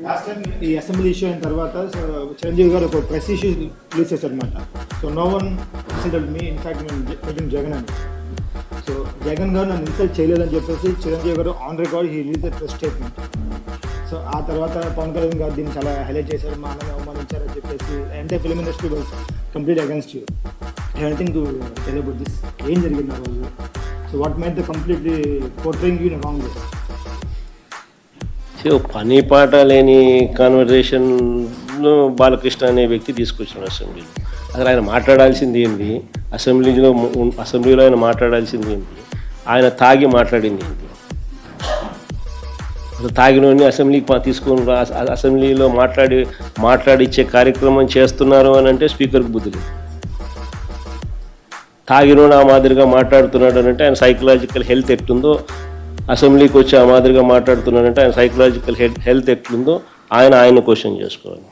Last time ఈ assembly issue అయిన తర్వాత చిరంజీవి గారు ఒక ప్రెస్ ఇష్యూ రిలీజ్ చేశారు అనమాట. So no one insulted me, in fact నేను మీటింగ్ జగన్ అని. సో జగన్ గారు నన్ను ఇన్సల్ట్ చేయలేదని చెప్పేసి చిరంజీవి గారు on record he release press statement. So ఆ తర్వాత పవన్ కళ్యాణ్ గారు దీన్ని చాలా హైలైట్ చేశారు, మా అన్నని అవమానించారని చెప్పేసి entire film industry was complete against you. Anything to tell about this? ఏం జరిగింది ఆ రోజు? So what made the completely portraying you in wrong way? పని పాట లేని కాన్వర్జేషన్ను బాలకృష్ణ అనే వ్యక్తి తీసుకొచ్చిన అసెంబ్లీలో. అసలు ఆయన మాట్లాడాల్సింది ఏంటి? అసెంబ్లీలో ఆయన మాట్లాడాల్సింది ఏంటి? ఆయన తాగి మాట్లాడింది ఏంటి? అసలు తాగినోని అసెంబ్లీకి తీసుకొని అసెంబ్లీలో మాట్లాడిచ్చే కార్యక్రమం చేస్తున్నారు అని అంటే స్పీకర్కి బుద్ధి లేదు. తాగినోని ఆ మాదిరిగా మాట్లాడుతున్నాడు అని అంటే ఆయన సైకలాజికల్ హెల్త్ ఎట్లుందో, అసెంబ్లీకి వచ్చి ఆ మాదిరిగా మాట్లాడుతున్నాడంటే ఆయన సైకలాజికల్ హెల్త్ ఎట్లుందో ఆయన క్వశ్చన్ చేసుకోవాలి.